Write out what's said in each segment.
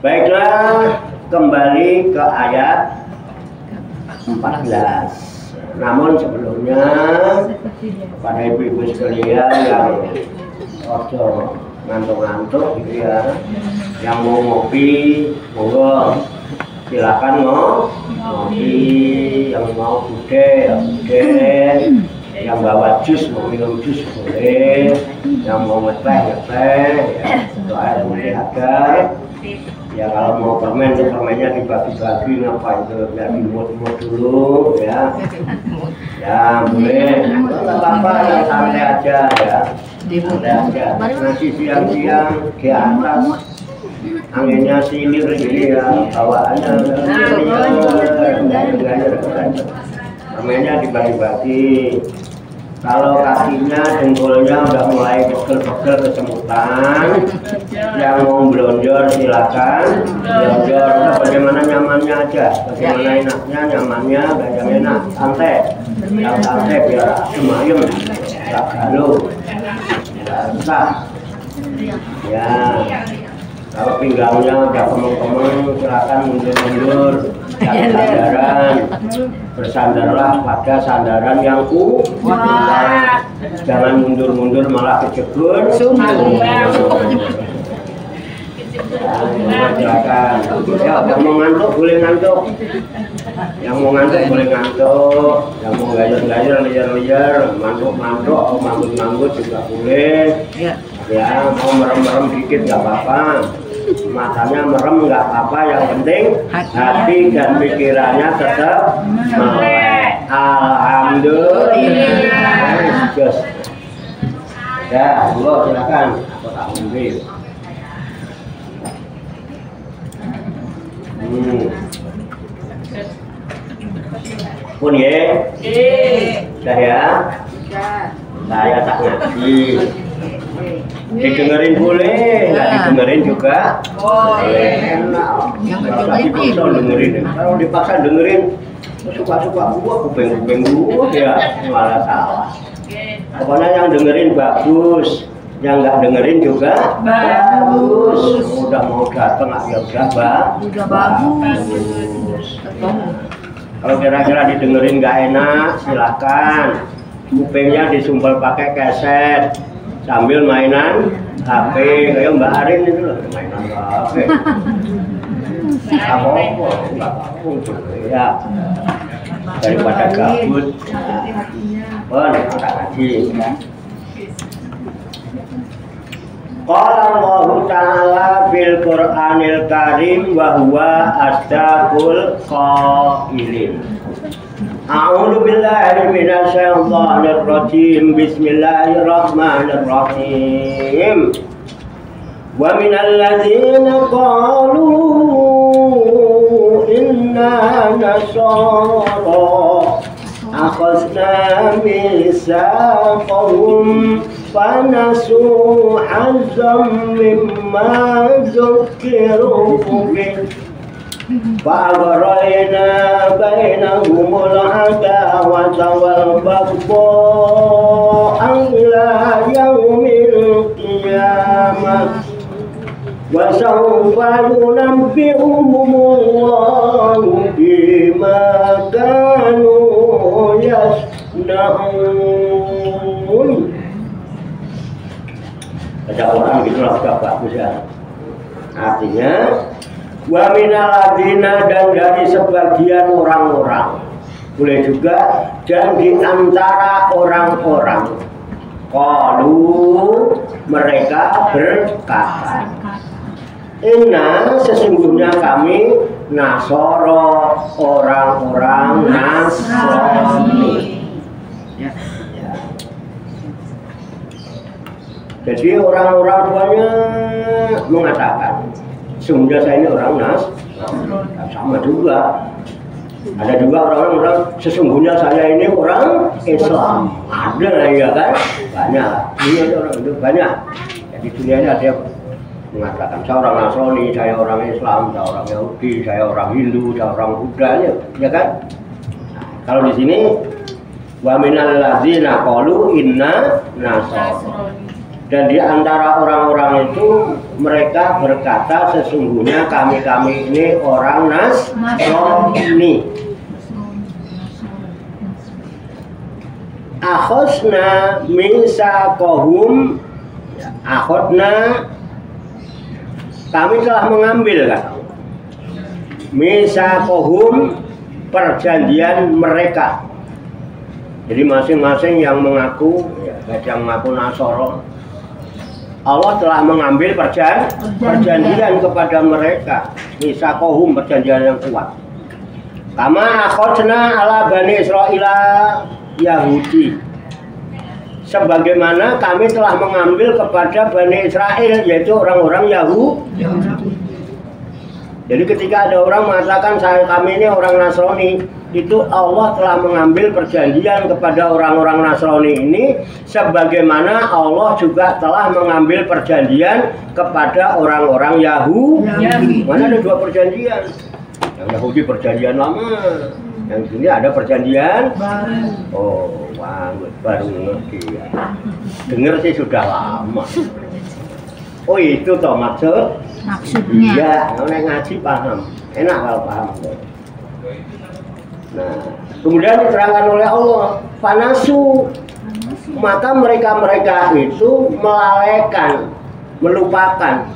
Baiklah, kembali ke ayat 14. Namun sebelumnya pada ibu-ibu sekalian yang ngantuk-ngantuk gitu ya, yang mau ngopi, monggo silakan ngopi, yang mau bude, yang bawa jus, mau minum jus boleh, yang mau ngeteh, ya, doa boleh ada. Ya kalau mau permen, permennya dibagi-bagi, ngapa itu biar dimut-mut dulu ya. Ya boleh, nggak apa-apa, yang santai aja ya. Santai aja. Nanti siang-siang di atas anginnya silir gini ya, bawaannya permennya dibagi-bagi. Kalau kakinya, dengkulnya udah mulai pegel-pegel kesemutan, yang mau blonjor silakan blonjor, bagaimana nyamannya aja, bagaimana enaknya, nyamannya, gak yang enak, santai, yang santai biar semayem, gak galuh, gak susah. Ya, kalau pinggangnya udah kemeng-kemeng, silakan mundur-mundur. Sandaran, bersandarlah pada sandaran yang kuat. Jangan mundur-mundur malah kejegur. Silakan. Ya, yang mau ngantuk boleh ngantuk. Yang mau ngantuk boleh ngantuk. Yang mau gayar-gayar, liar-liar, mantuk-mantuk atau manggut-manggut juga boleh. Ya, mau merem-merem dikit nggak apa-apa. Matanya merem nggak apa-apa, yang penting hati dan pikirannya tetap melek. Alhamdulillah. Ya, Allah silakan. Aku tak ambil. Pun ya. Sudah ya. Saya tak ngaji. Didengerin boleh, nggak didengerin juga boleh. Enak. Kalau dengerin, kalau dipaksa dengerin, suka-suka gua, kuping-kuping gua ya malah salah. Pokoknya yang dengerin bagus, yang nggak dengerin juga bagus. Udah mau datang, ya udah bagus. Kalau kira-kira didengerin nggak enak, silakan. Kupingnya disumpel pakai keset. Sambil mainan HP, kayak Mbak Arin itu loh, mainan HP. Apa-apa, ya. Daripada gabut. Bon, kita ngaji. Qala Allah Ta'ala fil Qur'anil Karim wa huwa asdaqul qailin. A'udzu billahi minasy syaithanir rajim. Bismillahirrahmanirrahim. Wa minal ladzina qalu inna nasara akhadna mitsaqahum fanasu hazzam mimma dzukkiru bihi فأغرينا بينهم العداوة والبغضاء إلى يوم القيامة وسوف ينبئهم الله بما كانوا يصنعون. Ada orang gitulah sudah bagus ya. Artinya wa minal ladina, dan dari sebagian orang-orang, boleh juga dan di antara orang-orang, qalu, mereka berkata, inna, sesungguhnya kami nasoro, orang-orang Nasrani. Jadi orang-orang tuanya mengatakan, sesungguhnya saya ini orang sama juga. Ada juga orang-orang sesungguhnya saya ini orang Islam. Ada ya kan? Banyak. Ini ada orang itu banyak. Jadi dunia ini ada yang mengatakan saya orang Nasrani, saya orang Islam, saya orang Yahudi, saya orang Hindu, saya orang Buddha, ya kan? Nah, kalau di sini wa minal ladzina qalu inna nasrani. Dan di antara orang-orang itu mereka berkata sesungguhnya kami ini orang Nasrani. Akhosna misaqahum, akhosna kami telah mengambil kan, misaqahum perjanjian mereka. Jadi masing-masing yang mengaku, yang mengaku Nasoro, Allah telah mengambil perjanjian kepada mereka. Misaqahum perjanjian yang kuat. Kama akhosna ala bani Israila Yahudi, sebagaimana kami telah mengambil kepada Bani Israel, yaitu orang-orang Yahudi. Jadi ketika ada orang mengatakan kami ini orang Nasrani, itu Allah telah mengambil perjanjian kepada orang-orang Nasrani ini, sebagaimana Allah juga telah mengambil perjanjian kepada orang-orang Yahudi. Mana ada dua perjanjian? Yang Yahudi perjanjian lama, yang sini ada perjanjian baru. Oh, baru ngerti ya. Dengar sih sudah lama. Oh itu toh maksudnya. Iya, kalau ngaji paham. Enak kalau paham. Nah, kemudian diterangkan oleh Allah, panasu, maka mereka itu melalaikan, melupakan.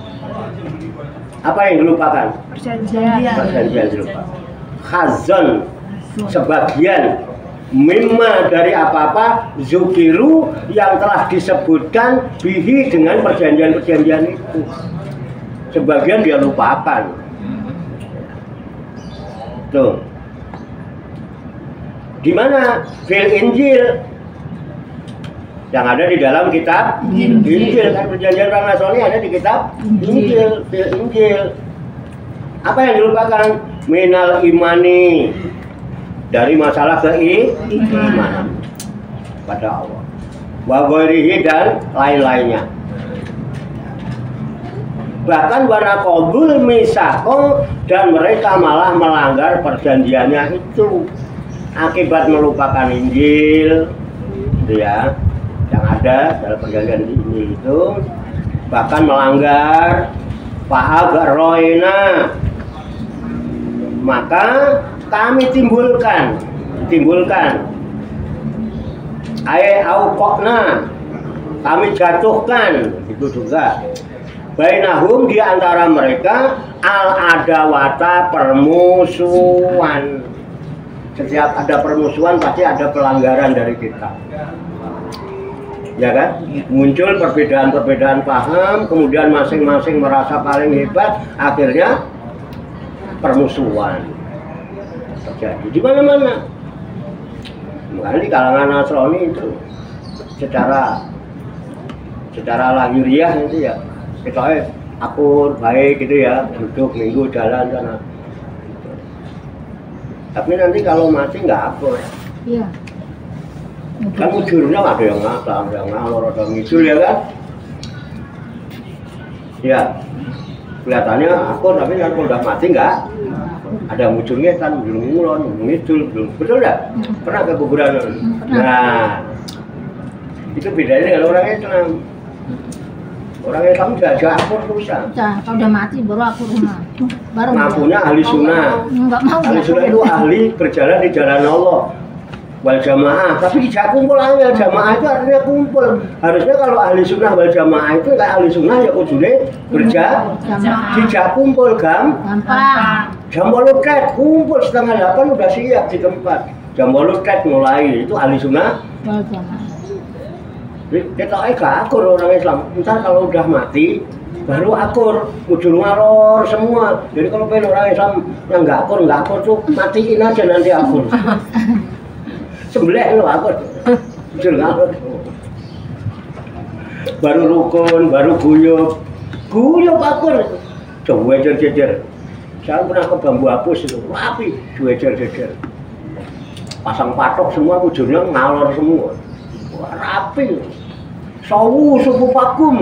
Apa yang dilupakan? Perjanjian dilupakan. Khazon, sebagian mimma dari apa-apa zukiru yang telah disebutkan bihi dengan perjanjian-perjanjian itu, sebagian dia lupakan. Tuh, di mana? Fil Injil, yang ada di dalam kitab Injil. Kan perjanjian orang Nasrani ada di kitab Injil, fil Injil. Apa yang dilupakan? Minal imani, dari masalah keimanan pada Allah, wa ghairihi dan lain-lainnya. Bahkan warna qabul misaqo, dan mereka malah melanggar perjanjiannya itu akibat melupakan Injil, gitu ya, yang ada dalam perjanjian ini itu, bahkan melanggar fa'agarroina, maka kami timbulkan auqokna, kami jatuhkan, itu juga bainahum, di antara mereka al-adawata, permusuhan. Setiap ada permusuhan pasti ada pelanggaran dari kita, ya kan? Muncul perbedaan-perbedaan paham, kemudian masing-masing merasa paling hebat, akhirnya permusuhan terjadi di mana-mana. Makanya di kalangan Nasrani itu secara lahiriah itu ya, kita akur baik gitu ya, duduk minggu jalan sana. Tapi nanti kalau mati nggak akur. Iya. Kan mujurnya ada yang ngakak, ada yang ngalor, ada yang ngidul ya kan? Ya, kelihatannya akur, tapi kan kalau udah mati nggak ada mujurnya kan, belum ngulon, belum ngidul, belum, betul nggak? Pernah ke kuburan? Nah, itu bedanya dengan orang Islam. Orang Islam jaga akur susah. Kalau udah mati baru akur rumah. Baru ngakunya ahli sunnah. Ahli sunnah itu ahli berjalan di jalan Allah. Wal jamaah, tapi tidak kumpul aja. Jamaah itu artinya kumpul. Harusnya kalau ahli sunnah wal jamaah itu kayak ahli sunnah ya kudune tidak kumpul gampang. Jam 8 kumpul, setengah 8 udah siap di tempat. Jam 8 mulai, itu ahli sunnah wal jamaah. Kita gak akur orang Islam. Ntar kalau udah mati baru akur, mujur ngalor semua. Jadi kalau pengen orang Islam yang nggak akur tuh matiin aja nanti akur. Sembelih lo akur, mujur ngalor. Baru rukun, baru guyub akur. Coba jejer. Saya pernah ke Bambu Apus itu, rapi, jejer. Pasang patok semua, mujurnya ngalor semua. Rapi, sawu suku pakum,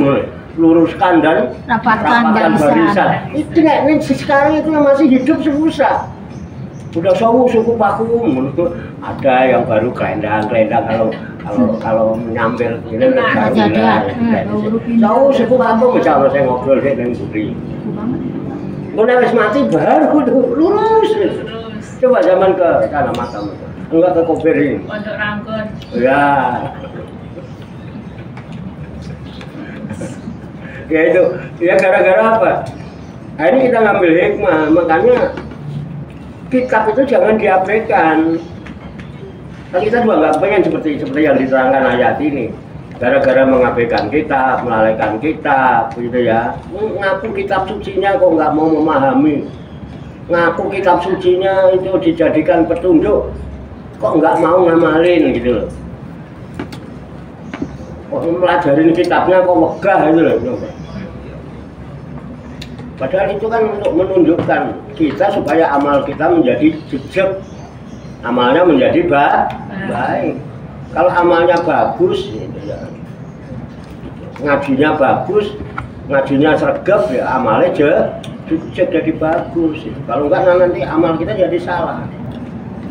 luruskan dan rapatkan barisan. Itu nggak, sekarang itu yang masih hidup susah. Udah sawu suku pakum, ada yang baru kelendang Kalau nyambil ini Nggak jadi ya. tahu sepupu apa misalnya saya ngobrol dia dengan buri. Udah wis mati baru lurus. Coba zaman ke sana makam. Enggak ke Koberi. Pondok Ranggon. Ya. Ya itu, ya gara-gara apa? Nah, ini kita ngambil hikmah, makanya kitab itu jangan diabaikan. Nah, kita juga nggak pengen seperti yang diterangkan ayat ini. Gara-gara mengabaikan kitab, melalaikan kitab, gitu ya. Ngaku kitab sucinya kok nggak mau memahami. Ngaku kitab sucinya itu dijadikan petunjuk, kok nggak mau ngamalin gitu loh. Kok mempelajarin kitabnya kok wegah gitu loh. Padahal itu kan untuk menunjukkan kita supaya amal kita menjadi jejak, amalnya menjadi baik. Kalau amalnya bagus, ya, ngajinya bagus, ngajinya sregep, ya amalnya jejak jadi bagus. Kalau enggak nanti amal kita jadi salah.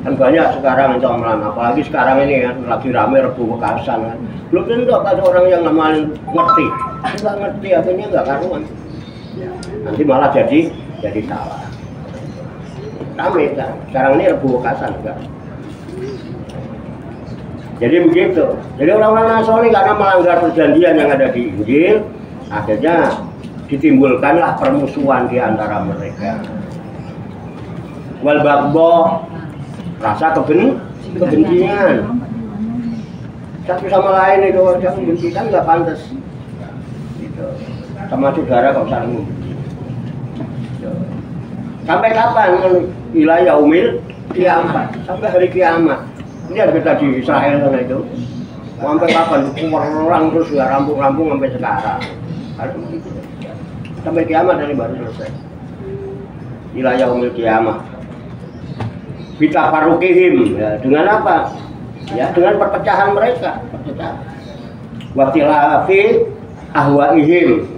Kan banyak sekarang itu amalan, apalagi sekarang ini kan lagi rame Rebu Wekasan kan. Belum tentu ada orang yang ngamalin ngerti, nggak ngerti akhirnya nggak karuan. Nanti malah jadi salah. Rame kan. Sekarang ini Rebu Wekasan enggak. Jadi begitu. Jadi orang-orang Nasrani karena melanggar perjanjian yang ada di Injil, akhirnya ditimbulkanlah permusuhan di antara mereka. Wal bagbo, rasa kebencian. Satu sama lain itu yang membenci kan nggak pantas. Gitu. Sama saudara kok saling membenci. Sampai kapan? Ila yaumil kiamat. Sampai hari kiamat. Lihat kita di Israel sana itu. Sampai kapan? Orang terus ya rampung-rampung sampai sekarang. Sampai kiamat dari baru selesai. Ila yaumil kiamat. Bita farukihim. Ya, dengan apa? Ya, dengan perpecahan mereka. Waktilafi ahwaihim.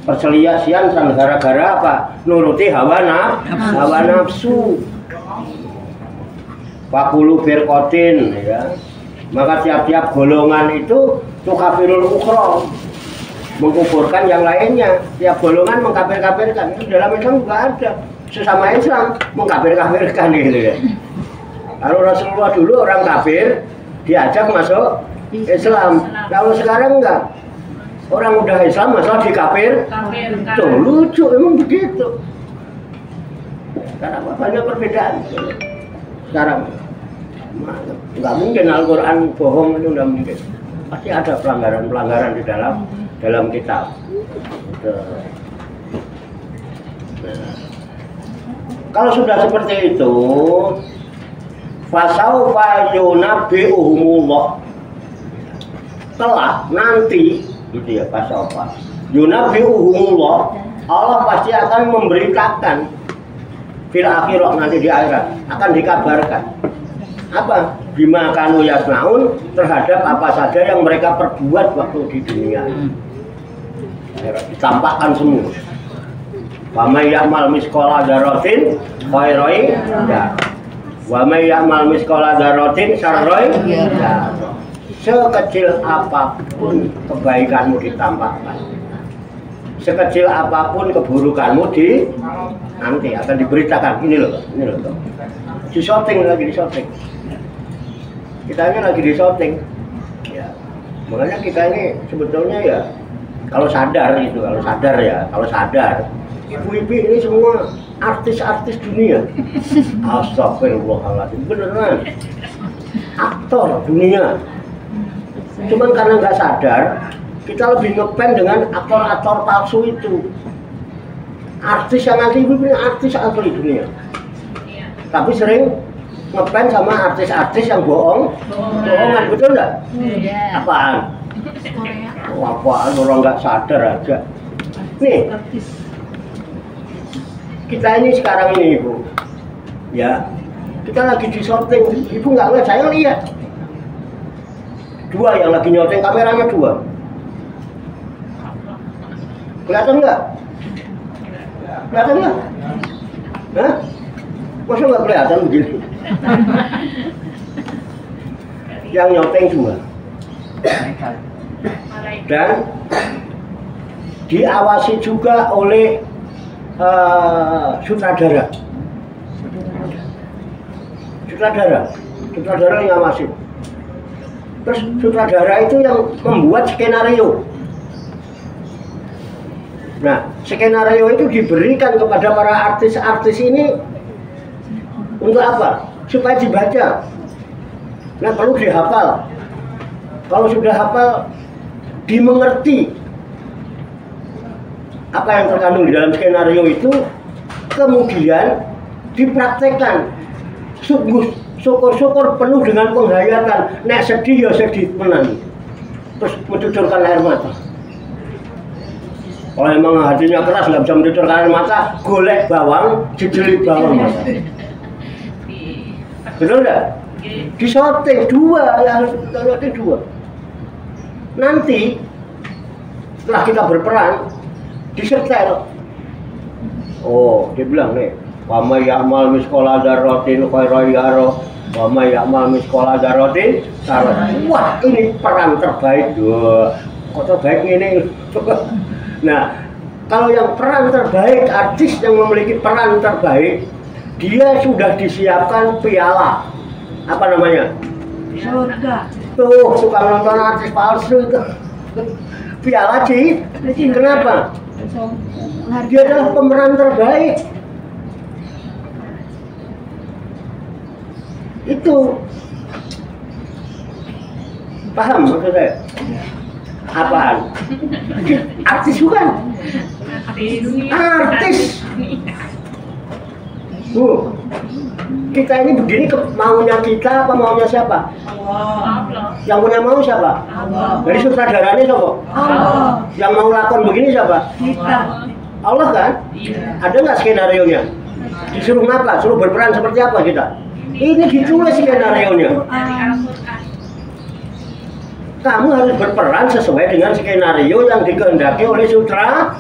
Perselisihan gara-gara apa? Nuruti hawa nafsu. Fakulu firqatin, ya. Maka tiap-tiap golongan itu tukafirul ukhra, mengkuburkan yang lainnya. Tiap golongan mengkafir-kafirkan. Itu dalam Islam juga ada. Sesama Islam mengkafir-kafirkan gitu ya. Kalau Rasulullah dulu orang kafir diajak masuk Islam. Kalau sekarang enggak. Orang udah Islam masalah dikafir. Tuh lucu emang begitu. Karena banyak perbedaan. Sekarang nggak mungkin Al-Quran bohong, itu nggak mungkin. Pasti ada pelanggaran-pelanggaran di dalam kitab. Nah, kalau sudah seperti itu, fasaufa yunabbi'uhumullah, telah nanti gitu ya, fasaufa yunabbi'uhumullah, Allah pasti akan memberitakan fil akhirah, nanti di akhirat akan dikabarkan apa bima kanu yasnaun, terhadap apa saja yang mereka perbuat waktu di dunia. Ditampakkan semua. Wa may ya'mal misqala dzarratin khairan yara, wa may ya'mal misqala dzarratin syarran yara. Sekecil apapun kebaikanmu ditampakkan, sekecil apapun keburukanmu nanti akan diberitakan. Ini loh di syuting, lagi di syuting. Kita ini lagi di syuting ya. Makanya kita ini sebetulnya ya, kalau sadar ibu-ibu ini semua artis-artis dunia. Astagfirullahaladzim, beneran aktor dunia. Cuman karena nggak sadar, kita lebih ngepen dengan aktor-aktor palsu itu. Artis yang asli, ibu-ibu ini artis asli dunia. Tapi sering ngepen sama artis-artis yang bohongan, betul nggak? Iya. Apaan? Apaan, orang nggak sadar aja. Nih, kita ini sekarang ini ibu, ya, kita lagi di syuting, ibu nggak ngeliat, saya lihat. Dua yang lagi nyoteng, kameranya dua. Kelihatan nggak? Kelihatan nggak? Hah? Masa nggak kelihatan begini? Yang nyoteng dua. Dan diawasi juga oleh sutradara yang ngawasi. Terus sutradara itu yang membuat skenario. Nah, skenario itu diberikan kepada para artis-artis ini untuk apa? Supaya dibaca. Nah, perlu dihafal. Kalau sudah hafal, dimengerti apa yang terkandung di dalam skenario itu, kemudian dipraktekkan. Syukur-syukur penuh dengan penghayatan. Nek sedih ya sedih tenan. Terus mencucurkan air mata. Kalau emang hatinya keras nggak bisa mencucurkan air mata, golek bawang, jejelit bawang mata. Betul nggak? Disoting dua, ya harus disoting dua. Nanti setelah kita berperan, disetel. Oh, dia bilang nih, wa may ya'mal mithqala dzarratin khairan yarah, wa may ya'mal mithqala dzarratin syarran. Wah, ini peran terbaik. Wah, kok terbaik ini? Nah, kalau yang peran terbaik, artis yang memiliki peran terbaik, dia sudah disiapkan piala. Apa namanya? Surga. Tuh, suka nonton artis palsu itu. Piala sih. Kenapa? Dia adalah pemeran terbaik. Itu paham maksud saya? Apaan? Artis bukan? Artis. Kita ini begini maunya kita apa maunya siapa? Allah. Yang punya mau siapa? Allah. Jadi sutradaranya siapa? Allah. Yang mau lakon begini siapa? Kita. Allah kan? Ada nggak skenario-nya? Disuruh ngapa? Suruh berperan seperti apa kita? Ini ditulis skenario-nya. Kamu harus berperan sesuai dengan skenario yang dikehendaki oleh sutradara.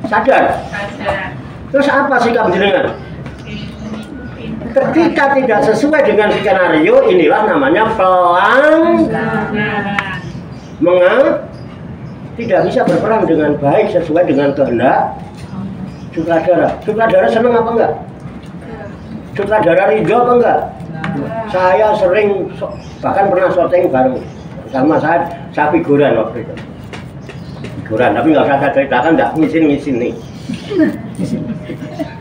Sadar? Terus apa sikap jenengan? Ketika tidak sesuai dengan skenario, inilah namanya pelanggaran. Tidak bisa berperan dengan baik sesuai dengan kehendak sutradara. Sutradara senang apa enggak? Sutradara ridho apa enggak? Saya sering, bahkan pernah syuting bareng sama saya figuran waktu itu. Figuran, tapi nggak usah saya ceritakan, nggak ngisin nih.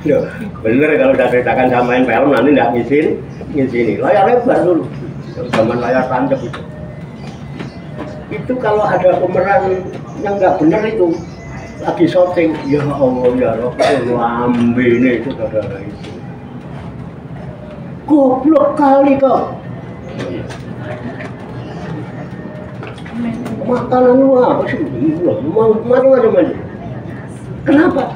Loh, bener kalau udah ceritakan sama main film nanti nggak ngisin. Layar lebar dulu, zaman layar tancap itu. Itu kalau ada pemeran yang nggak bener itu lagi syuting, ya Allah ya Rabbul Alamin itu saudara itu. Goblok kali kau. Makanan lu apa sih? Macam-macam. Kenapa?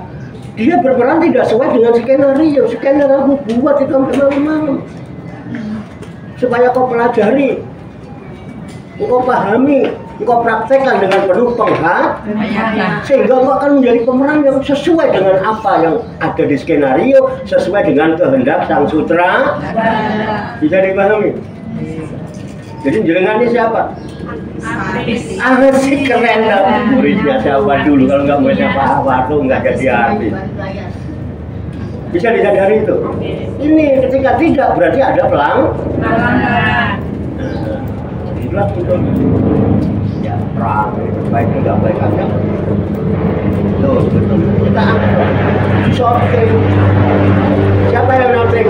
Dia berperan tidak sesuai dengan skenario. Skenario aku buat itu sampai malam-malam. Supaya kau pelajari, kau pahami, kau praktekkan dengan penuh penghayatan, sehingga kau akan menjadi pemeran yang sesuai dengan apa yang ada di skenario, sesuai dengan kehendak sang sutradara. Bisa dipahami? Jadi jenengan ini siapa? Artis keren lah. Muridnya siapa dulu? Kalau nggak mau siapa tuh nggak jadi artis. Bisa disadari itu. Ini ketika tidak berarti ada pelanggaran. Itulah itu. Ya perang baik tidak baik aja. Tuh betul. Kita shooting. Siapa yang shooting?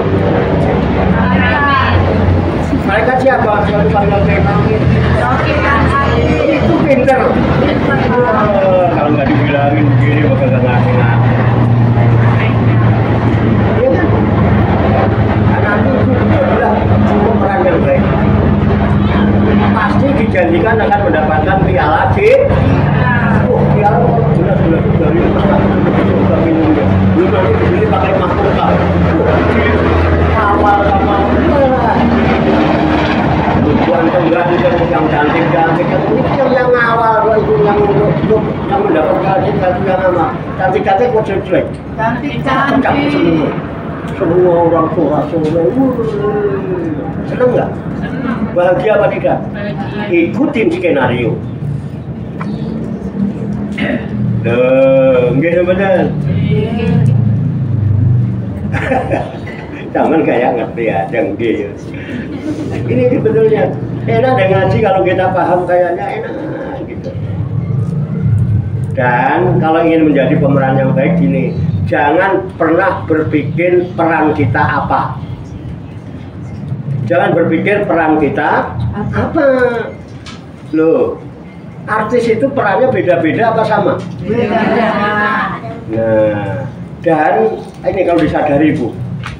Mereka siapa? Suatu shooting. Itu pinter. Kalau nggak dibilangin begini bakal nggak ngasih. Iya kan? Karena itu adalah pemeran yang baik. Pasti dijanjikan akan mendapatkan piala C. Piala jelas-jelas dari kita minum ya. Belum nanti disini pakai mahkota. Awal sama tujuan tenggelam yang cantik-cantik yang awal itu yang mendapat piala C yang apa? Cantik-cantik kok jelek. Cantik-cantik. semua orang sorak-sorai. Seneng nggak? Bahagia apa tidak? Ikutin skenario. Nggih bener. Jangan kayak ngerti ya, yang dia. Ini sebetulnya enak dengan ngaji kalau kita paham kayaknya enak gitu. Dan kalau ingin menjadi pemeran yang baik gini, jangan pernah berpikir peran kita apa. Jangan berpikir peran kita apa. Loh, artis itu perannya beda-beda apa sama? Beda. Nah, dan ini kalau disadari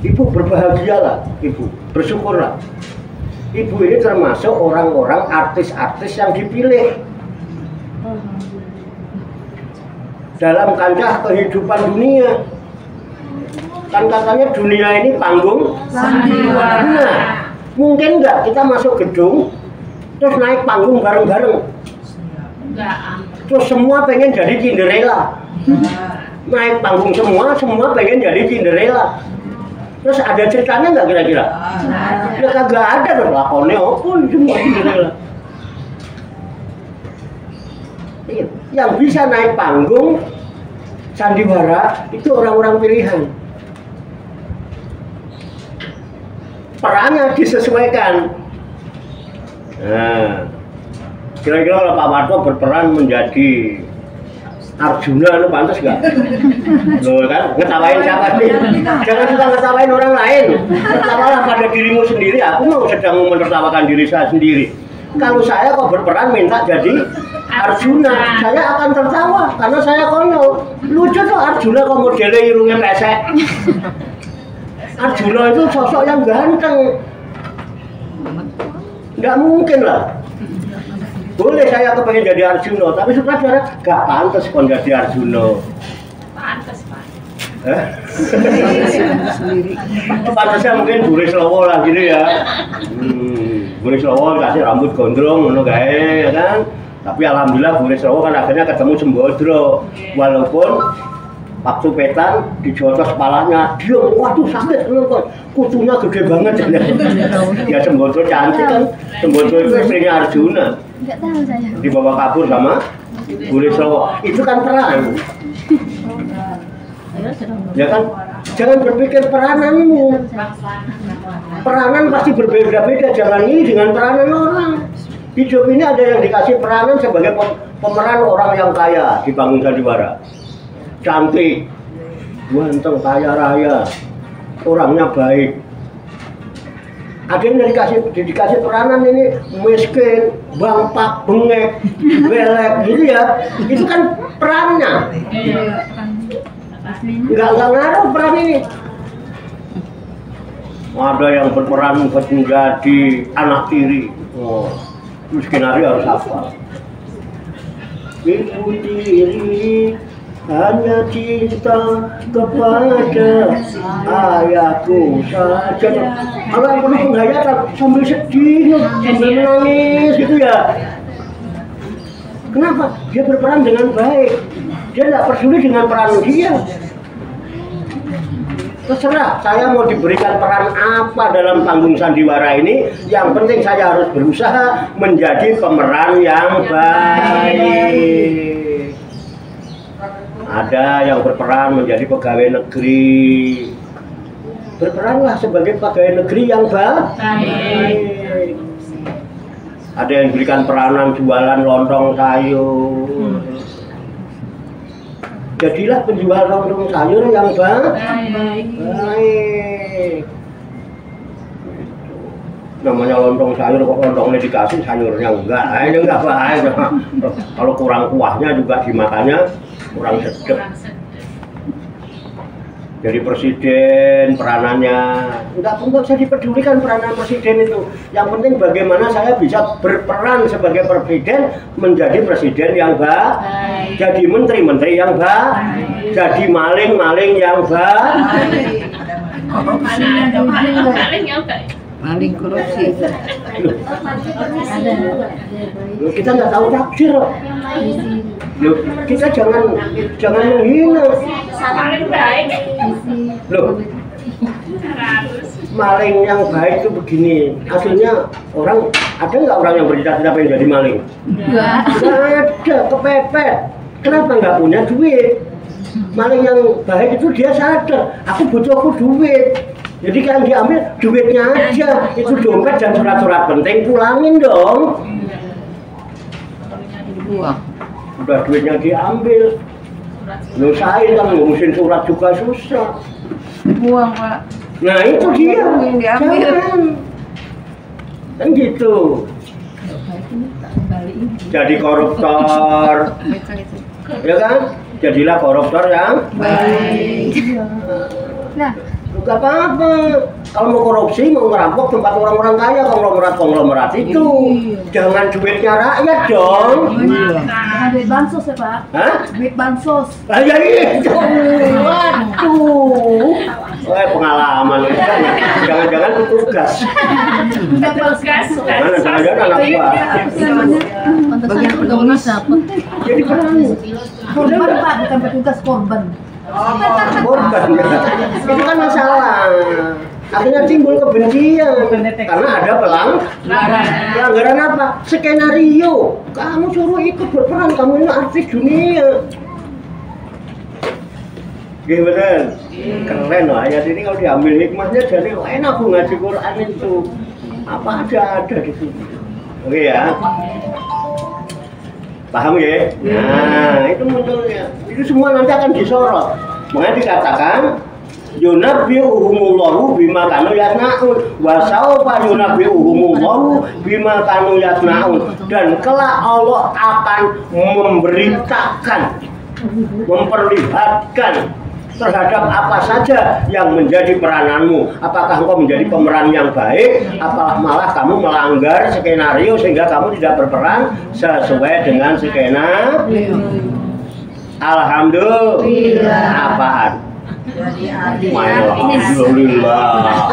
Ibu berbahagialah, Ibu bersyukurlah. Ibu ini termasuk orang-orang artis-artis yang dipilih dalam kancah kehidupan dunia. Kan katanya dunia ini panggung sandiwara. Nah, mungkin nggak kita masuk gedung terus naik panggung bareng-bareng? Enggak. Terus semua pengen jadi Cinderella. Naik panggung semua pengen jadi Cinderella. Terus ada ceritanya nggak kira-kira? Ya kagak ada dong, lakonnya semua Cinderella. Yang bisa naik panggung sandiwara itu orang-orang pilihan. Perannya disesuaikan. Nah, kira-kira kalau Pak Marto berperan menjadi Arjuna, lu pantas nggak? Loh kan, ngetawain siapa nih? Jangan suka ngetawain orang lain. Tertawalah pada dirimu sendiri. Aku mau sedang menertawakan diri saya sendiri. Kalau saya kok berperan minta jadi Arjuna, saya akan tertawa karena saya konyol. Lucu tuh Arjuna kok modelnya irungnya pesek. Arjuna itu sosok yang ganteng. Nggak mungkin lah. Boleh saya kepengen jadi Arjuna, tapi sutradara gak pantas kon jadi Arjuna. Pantas, Pak. Pantasnya mungkin Buris Lowo lah gitu ya. Buris Lowo kasih rambut gondrong ngono gae ya kan. Tapi alhamdulillah Buris Lowo kan akhirnya ketemu Sembodro. Walaupun waktu petan dijotos kepalanya, dia waduh sakit kok kutunya gede banget. Ya Sembodro cantik kan. Sembodro itu istrinya Arjuna. Enggak tahu saya. Dibawa kabur sama Buris Lowo. Itu kan peran. Ya kan? Jangan berpikir perananmu. Peranan pasti berbeda-beda. Jangan ini dengan peranan orang. Hidup ini ada yang dikasih peranan sebagai pemeran orang yang kaya di panggung sandiwara. Cantik, ganteng, kaya raya, orangnya baik. Ada yang dikasih peranan ini miskin, bangpak, bengek, belek, gitu ya. Itu kan perannya. Nggak ngaruh peran ini. Ada yang berperan menjadi anak tiri. Oh, itu skenario harus hafal. Ibu tiri hanya cinta kepada ayahku saja. Kalau yang penuh penghayatan sambil sedih, sambil menangis gitu ya. Kenapa? Dia berperan dengan baik. Dia tidak peduli dengan peran dia. Terserah saya mau diberikan peran apa dalam panggung sandiwara ini. Yang penting saya harus berusaha menjadi pemeran yang baik. Ada yang berperan menjadi pegawai negeri. Berperanlah sebagai pegawai negeri yang baik. Ada yang diberikan peranan jualan lontong sayur. Jadilah penjual lontong sayur yang baik. Namanya lontong sayur kok lontongnya dikasih sayurnya enggak, ini enggak baik. Kalau kurang kuahnya juga dimakannya kurang sedap. Jadi presiden peranannya enggak usah dipedulikan peranan presiden itu. Yang penting bagaimana saya bisa berperan sebagai presiden menjadi presiden yang baik, jadi menteri-menteri yang baik, jadi maling-maling yang baik. Maling yang baik. Maling korupsi. Loh, kita nggak tahu takdir. Loh, kita jangan menghina. Maling baik. Loh, maling yang baik itu begini. Aslinya ada nggak orang yang bercita-cita pengen jadi maling? Enggak. Nggak ada, kepepet. Kenapa nggak punya duit? Maling yang baik itu dia sadar, aku butuh duit. Jadi kan diambil duitnya aja, itu dompet dan surat-surat penting pulangin dong. Buang. Udah duitnya diambil, nyusahin kan ngurusin surat juga susah. Buang, Pak. Nah itu dia, Yang diambil. jangan. Kan gitu. Jadi koruptor, ya kan? Jadilah koruptor yang Baik. Nah, bukan apa-apa. Kalau mau korupsi, mau ngerampok tempat orang-orang kaya, konglomerat itu. Jangan duitnya rakyat dong. Duit bansos ya Pak? Hah? Duit bansos. Ah, ya itu. Waduh. Pengalaman. Jangan-jangan petugas. Jangan-jangan anak buah. bagian penulis apa? Jadi berani. Korban Pak, bukan petugas korban. Korban ya. Itu kan masalah. Akhirnya timbul kebencian karena ada pelanggaran apa? Skenario. Kamu suruh ikut berperan, kamu ini artis dunia. Gimana? Keren loh ayat ini kalau diambil hikmahnya jadi enak aku ngaji Quran itu. Apa ada di situ. Oke ya. Paham ya? Nah, itu munculnya. Itu semua nanti akan disorot. Makanya dikatakan yunabbi'uhumullahu bima kanu yasnaun wa sawfa yunabbi'uhumullahu bima kanu yasnaun, dan kelak Allah akan memberitakan, memperlihatkan terhadap apa saja yang menjadi perananmu. Apakah engkau menjadi pemeran yang baik, apakah malah kamu melanggar skenario sehingga kamu tidak berperan sesuai dengan skenario. Alhamdulillah. Apaan? Alhamdulillah.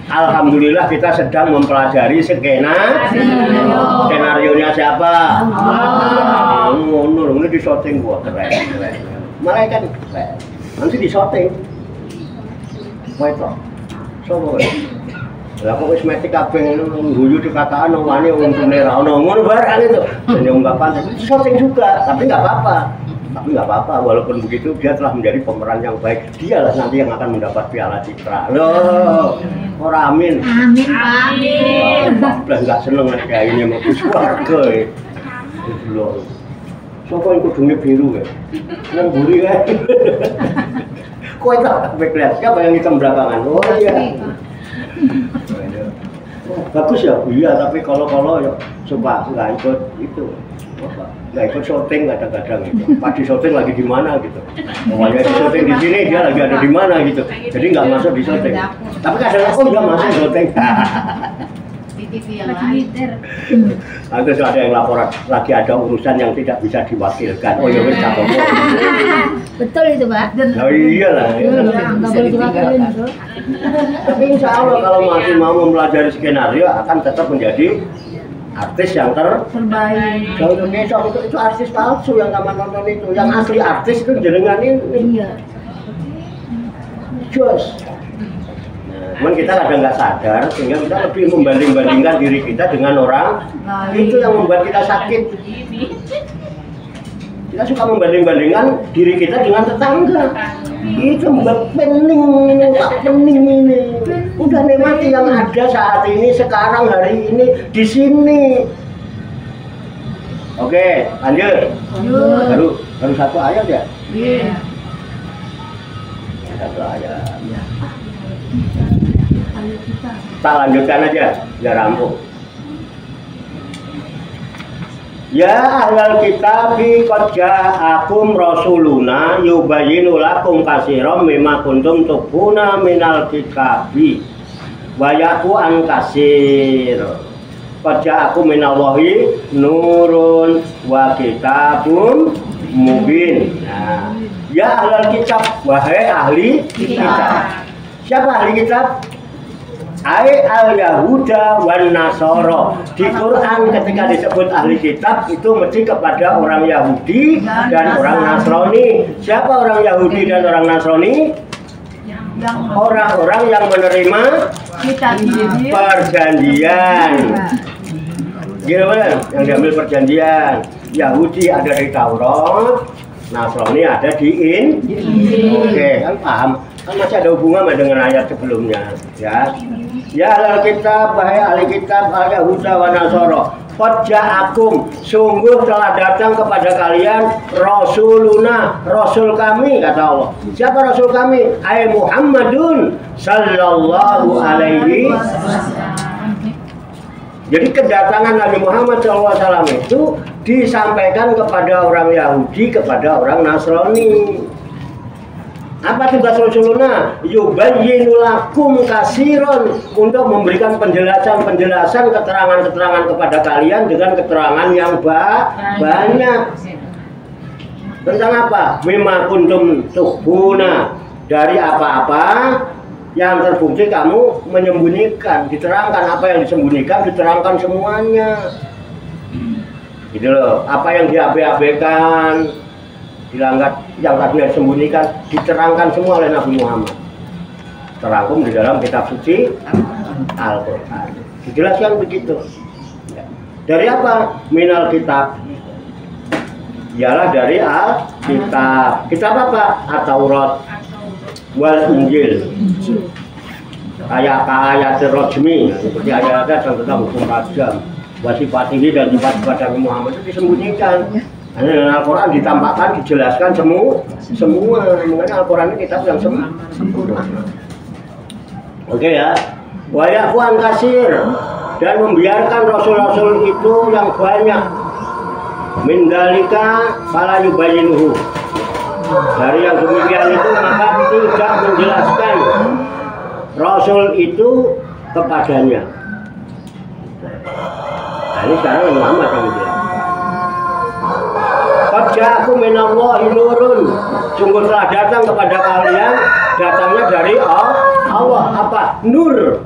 Alhamdulillah kita sedang mempelajari skenario-nya siapa? Ini di shooting gua keren. Malaikat keren. Nanti di shooting. Mau itu? Sopo. Lah kok wis mati kabeh ngguyu dikataan wani untune ra ono ngono barang itu. Dan ungkapan shooting juga, tapi enggak apa-apa. Tapi nggak apa-apa, walaupun begitu dia telah menjadi pemeran yang baik. Dialah nanti yang akan mendapat piala citra. Loh, orang amin. Amin, Pak. Amin. Belas nggak seneng kayak ini mau keluarga. Loh, siapa yang kudungnya biru ya? Yang buri kan? Kau itu backlight, siapa yang hitam belakangan? Oh iya. Bagus ya, iya. Tapi kalau ya coba nggak ikut itu. Nggak ikut syuting kadang-kadang gitu. Pas di syuting lagi di mana gitu. Pokoknya di syuting di sini dia lagi ada di mana gitu. Jadi nggak masuk di syuting. Tapi kadang-kadang nggak masuk syuting. Di TV yang lain. Terus ada yang laporan lagi ada urusan yang tidak bisa diwakilkan. Oh ya wes capek. Betul itu, Pak. Oh iyalah. Nggak boleh diwakilin itu. Tapi insya Allah kalau masih mau mempelajari skenario akan tetap menjadi artis yang terbaik. Kalau Indonesia itu artis palsu yang kamu nonton itu, yang asli artis itu jenengan ini. Iya. Jos. Cuman kita kadang nggak sadar sehingga kita lebih membanding-bandingkan diri kita dengan orang. Itu yang membuat kita sakit. Kita suka membanding-bandingkan diri kita dengan tetangga. Itu membuat pening ini, tak pening ini. Udah nikmati yang ada saat ini, sekarang, hari ini, di sini. Oke, lanjut. Baru satu ayat ya? Iya. Satu ayat. Tak lanjutkan aja, biar rampung. Ya ahlal kitabi qad ja'akum rasuluna yubayyinu lakum katsiran mimma kuntum tukhuna minal kitabi wa ya'fu an katsir. Qad ja'akum minallahi nurun wa kitabun mubin. Nah, ya ahlal kitab, wahai ahli kitab. Siapa ahli kitab? Ai al-Yahuda wan Nasara. Di Quran ketika disebut ahli kitab itu mesti kepada orang Yahudi dan orang Nasrani. Siapa orang Yahudi dan orang Nasrani? Orang-orang yang menerima perjanjian. Gimana? Yang diambil perjanjian. Yahudi ada di Taurat, Nasrani ada di Oke, kan paham? Kan masih ada hubungan dengan ayat sebelumnya, ya. Ya ahli kitab, wahai ahli kitab, al-Yahuda wa Nasara, qad ja'akum, sungguh telah datang kepada kalian rasuluna, rasul kami, kata Allah. Siapa rasul kami? Ai Muhammadun sallallahu alaihi wasallam. Jadi kedatangan Nabi Muhammad SAW itu disampaikan kepada orang Yahudi, kepada orang Nasrani. Apa tugas Rasulullah? Yubayyinu lakum kasiron, untuk memberikan penjelasan-penjelasan, keterangan-keterangan kepada kalian dengan keterangan yang banyak. Tentang apa? Mimma kuntum tukhfuna, dari apa-apa yang terbukti kamu menyembunyikan. Diterangkan apa yang disembunyikan, diterangkan semuanya. Gitu loh. Apa yang diabe-abekan, dilanggar, yang tadinya disembunyikan, diterangkan semua oleh Nabi Muhammad. Terangkum di dalam kitab suci Al-Quran. Dijelaskan begitu. Dari apa? Minal kitab. Ialah dari Al-Kitab. Kitab apa? At-Taurat wal Injil. Ayat rojmi, seperti ayat-ayat tentang hukum rajam, wasifat ini dan sifat-sifat Nabi Muhammad itu disembunyikan. Dalam Al-Quran ditampakkan, dijelaskan semua. Mengenai Al-Quran ini kitab yang sempurna. Oke ya. Wa ya'fuan kasir, dan membiarkan rasul-rasul itu yang banyak. Min dalika fala yubayyinuhu, dari yang demikian itu maka tidak menjelaskan Rasul itu kepadanya. Nah, ini sekarang Muhammad yang menjelaskan. Qad ja'akum minallahi nurun, sungguh telah datang kepada kalian, datangnya dari Allah. Apa? Nur.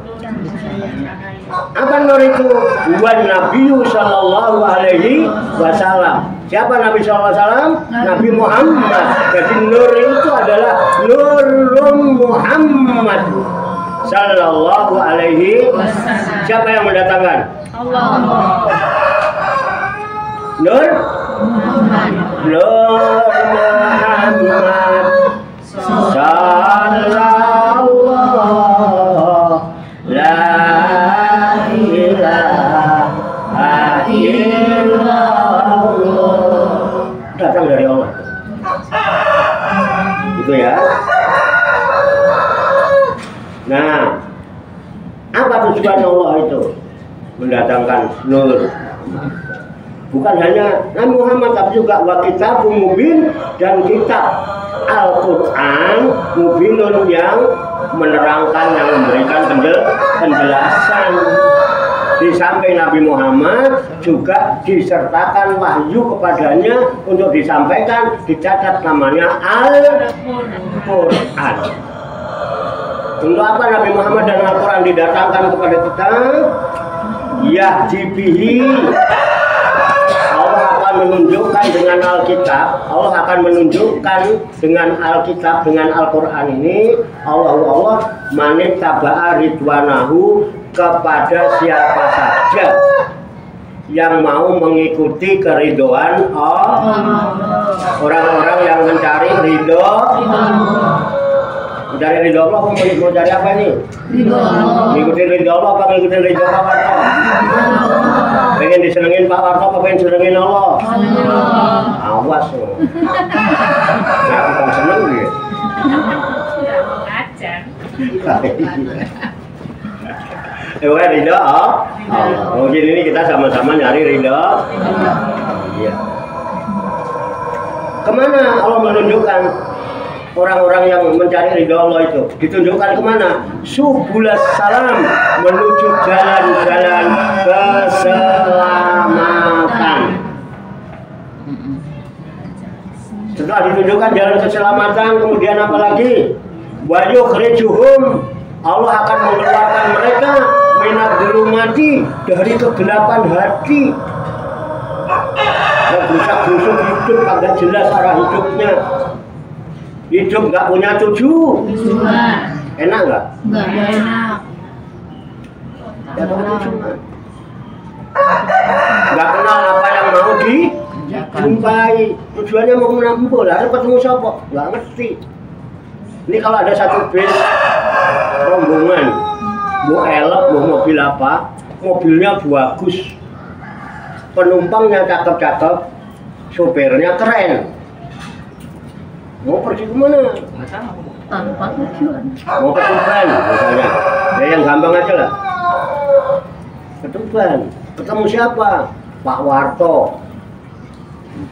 Apa nur itu? Wan Nabiyyu sallallahu alaihi wasallam. Siapa Nabi SAW? Nabi Muhammad. Jadi nur itu adalah Nurun Muhammad sallallahu alaihi wasallam. Siapa yang mendatangkan? Allah. Nur Muhammad. Nur Muhammad sallallahu la ilaha illallah. Datang dari Allah. Gitu ya. Nah, apa tujuan Allah itu? Mendatangkan nur. Bukan hanya Nabi Muhammad, tapi juga wa kitabun mubin, dan kitab Al-Quran mubinun, yang menerangkan, yang memberikan penjelasan. Di samping Nabi Muhammad juga disertakan wahyu kepadanya untuk disampaikan, dicatat namanya Al-Quran. Untuk apa Nabi Muhammad dan Al-Quran didatangkan kepada kita? Yahdibihi, Allah akan menunjukkan dengan Alkitab, Allah akan menunjukkan dengan Alkitab, dengan Al-Quran ini, Allah manittaba'a ridwanahu, kepada siapa saja yang mau mengikuti keridhaan Allah. Orang-orang yang mencari ridho, mencari ridho Allah, mau cari apa nih? Ridho Allah. Mengikuti ridho Allah apa mengikuti ridho Pak Warto? Pengen disenengin Pak Warto apa pengen senengin Allah? Awas loh. Nah, kita seneng dia. Ngajar. Ridho Allah. Mungkin ini kita sama-sama nyari ridho. Iya. Kemana Allah menunjukkan orang-orang yang mencari ridho Allah itu? Ditunjukkan kemana? Subulas salam, menuju jalan-jalan keselamatan. Setelah ditunjukkan jalan keselamatan, kemudian apa lagi? Wa yukhrijuhum, Allah akan mengeluarkan mereka minat zulumati, dari kegelapan hati, yang berusak-berusuk hidup agak jelas arah hidupnya, hidup nggak punya tujuan, Enak nggak? Enggak. Nggak enak. Ya tahu cuma. Nggak kenal apa yang mau dijumpai. Tujuannya mau menampung, lalu ketemu siapa? Nggak ngerti. Ini kalau ada satu bis rombongan, mau elok, mau mobil apa, mobilnya bagus, penumpangnya cakep-cakep, sopirnya keren. Mau pergi kemana? Tanpa tujuan. Mau ke Tuban misalnya. Ya yang gampang aja lah. Ke Tuban. Ketemu siapa? Pak Warto.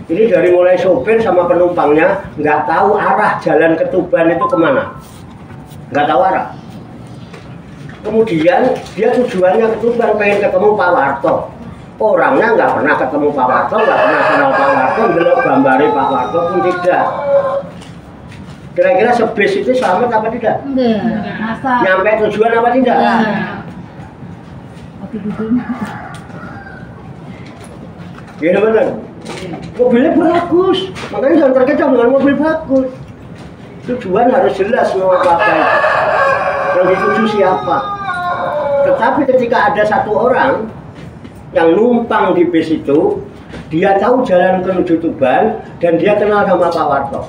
Ini dari mulai sopir sama penumpangnya nggak tahu arah jalan ke Tuban itu kemana. Nggak tahu arah. Kemudian dia tujuannya ke Tuban, pengen ketemu Pak Warto. Orangnya nggak pernah ketemu Pak Warto, nggak pernah kenal Pak Warto, belum gambari Pak Warto pun tidak. Kira-kira sebis itu selamat apa tidak? Enggak. Masa? Nyampe tujuan apa tidak? Enggak. Oke duduk. Iya benar. Mobilnya bagus, makanya jangan terkecoh dengan mobil bagus. Tujuan harus jelas mau apa itu. Yang dituju siapa. Tetapi ketika ada satu orang yang numpang di bis itu, dia tahu jalan menuju Tuban dan dia kenal sama Pak Warto.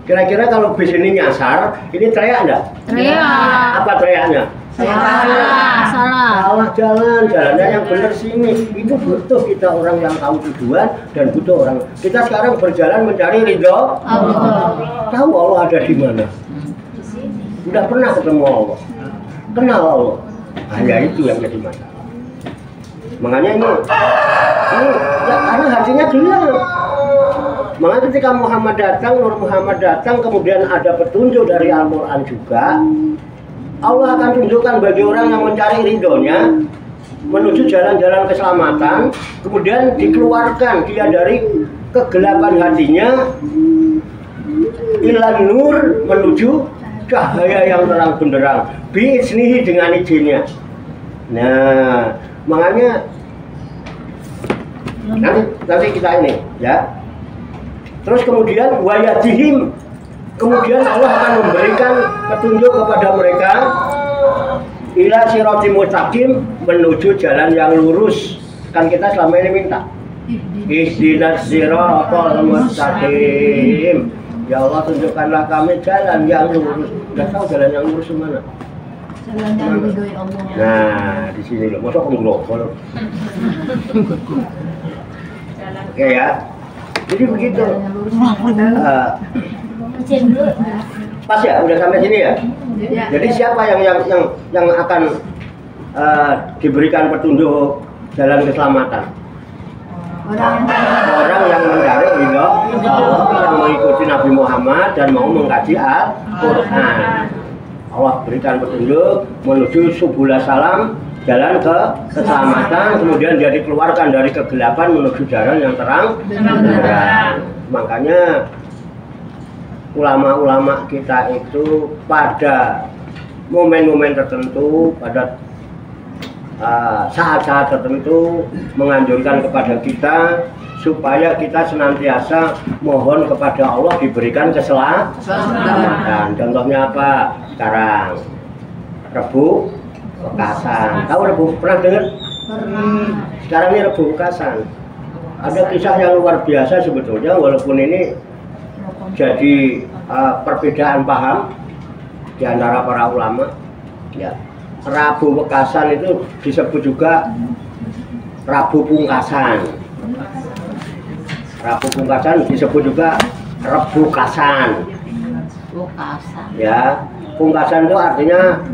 Kira-kira kalau bis ini nyasar, ini teriak enggak? Teriak. Apa teriaknya? Salah. Salah jalannya yang benar sini. Itu butuh kita orang yang tahu tujuan dan butuh orang. Kita sekarang berjalan mencari ridho Allah. Tahu Allah ada di mana? Sudah pernah ketemu Allah, kenal Allah. Hanya itu yang jadi masalah. Makanya ini ya, karena hatinya gelap. Makanya ketika Muhammad datang, Nur Muhammad datang, kemudian ada petunjuk dari Al-Quran juga, Allah akan tunjukkan bagi orang yang mencari ridhonya menuju jalan-jalan keselamatan, kemudian dikeluarkan dia dari kegelapan hatinya ilan nur menuju cahaya yang terang benderang biiznihi dengan izinnya. Nah, makanya nanti kita ini ya. Terus kemudian wayadihim, kemudian Allah akan memberikan petunjuk kepada mereka ila siratim mustaqim, menuju jalan yang lurus. Kan kita selama ini minta ihdinas siratal mustaqim. Ya Allah, tunjukkanlah kami jalan yang lurus. Enggak tahu jalan yang lurus mana. Jalan yang diridhoi Allah. Nah, di sini loh, masa pengglobol. Oke ya. Jadi begitu. Pas ya, udah sampai sini ya. Jadi siapa yang akan diberikan petunjuk jalan keselamatan? Orang yang mencari ridho Allah, yang mengikuti Nabi Muhammad dan mau mengkaji Al-Quran. Allah berikan petunjuk menuju subul salam, jalan ke keselamatan, kemudian dia dikeluarkan dari kegelapan menuju jalan yang terang benderang. Makanya ulama-ulama kita itu pada momen-momen tertentu, pada saat-saat tertentu menganjurkan kepada kita supaya kita senantiasa mohon kepada Allah diberikan keselamatan. Contohnya apa? Sekarang Rebu Bekasan. Tahu Rebu? Pernah dengar? Sekarang ini Rebu Bekasan. Ada kisah yang luar biasa sebetulnya, walaupun ini jadi perbedaan paham di antara para ulama. Ya. Rabu Bekasan itu disebut juga Rabu Pungkasan. Rabu Pungkasan disebut juga Rebu Kasan. Ya, Pungkasan itu artinya.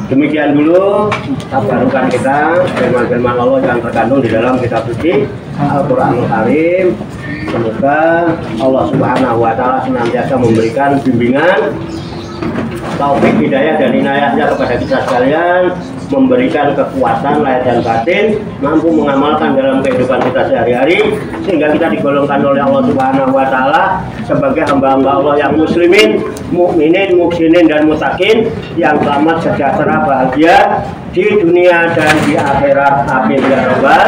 Demikian dulu tabarukan kita firman-firman Allah yang terkandung di dalam kitab suci Al-Qur'anul Karim. Semoga Allah Subhanahu wa taala senantiasa memberikan bimbingan, taufik, hidayah dan inayahnya kepada kita sekalian memberikan kekuatan lahir dan batin, mampu mengamalkan dalam kehidupan kita sehari-hari, sehingga kita digolongkan oleh Allah Subhanahu wa Ta'ala sebagai hamba-hamba Allah yang muslimin, mukminin, muhsinin dan mutakin yang selamat, sejahtera, bahagia di dunia dan di akhirat. Amin ya rabbal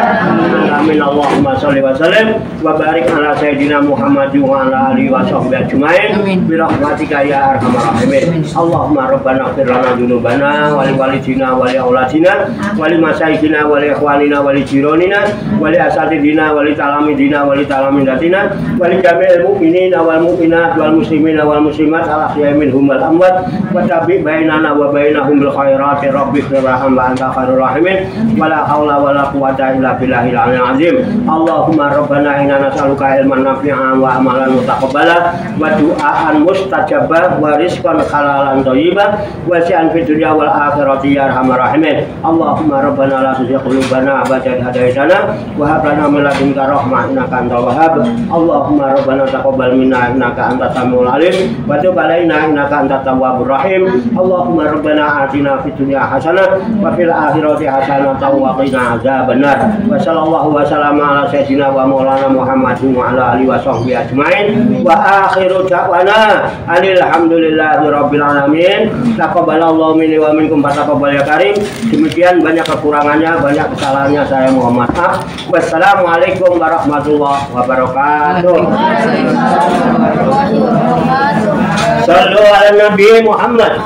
alamin. Allahumma sholli wa sallim wa barik ala sayyidina Muhammad wa ala alihi wa sahbihi ajmain bi rahmatika ya arhamar rahimin. Allahumma rabbana ighfir lana dzunubana wa li walidina wa li auladina wa li masyayikhina wa li ikhwanina wa li jiranina wa li asatidina wa li talamidina wa li talamidatina wa li jami'il mu'minina wal mu'minat wal muslimina wal muslimat al ahya'i minhum wal amwat wa tabi bainana wa bainahum bil khairati rabbi firham wa anta khairur rahimin wa la haula wa la quwwata illa billahil aliyyil azim. Allahumma rabbana inna nas'aluka ilman nafi'an wa amalan mutaqabbala wa du'aan mustajabah wa rizqan halalan thayyiban wa si'an fid dunya wal akhirati ya arhamar rahimin. Allahumma rabbana la tuzigh qulubana ba'da idh hadaytana wa hab lana min ladunka rahmah innaka antal wahhab. Allahumma rabbana taqabbal minna innaka antas samiul alim wa tub alaina innaka antat tawwabur rahim. Allahumma rabbana atina fid dunya hasanah wa fil akhirati hasanah wa qina adzabannar. Wa sallallahu wa sallama ala sayyidina wa maulana Muhammadin wa ala alihi wa sahbihi ajmain. Wa akhiru da'wana alhamdulillahi rabbil alamin. Taqabbalallahu minni wa minkum fataqabbal ya karim. Demikian, banyak kekurangannya, banyak kesalahannya, saya mohon maaf. Wassalamualaikum warahmatullahi wabarakatuh. Sallu ala Nabi Muhammad.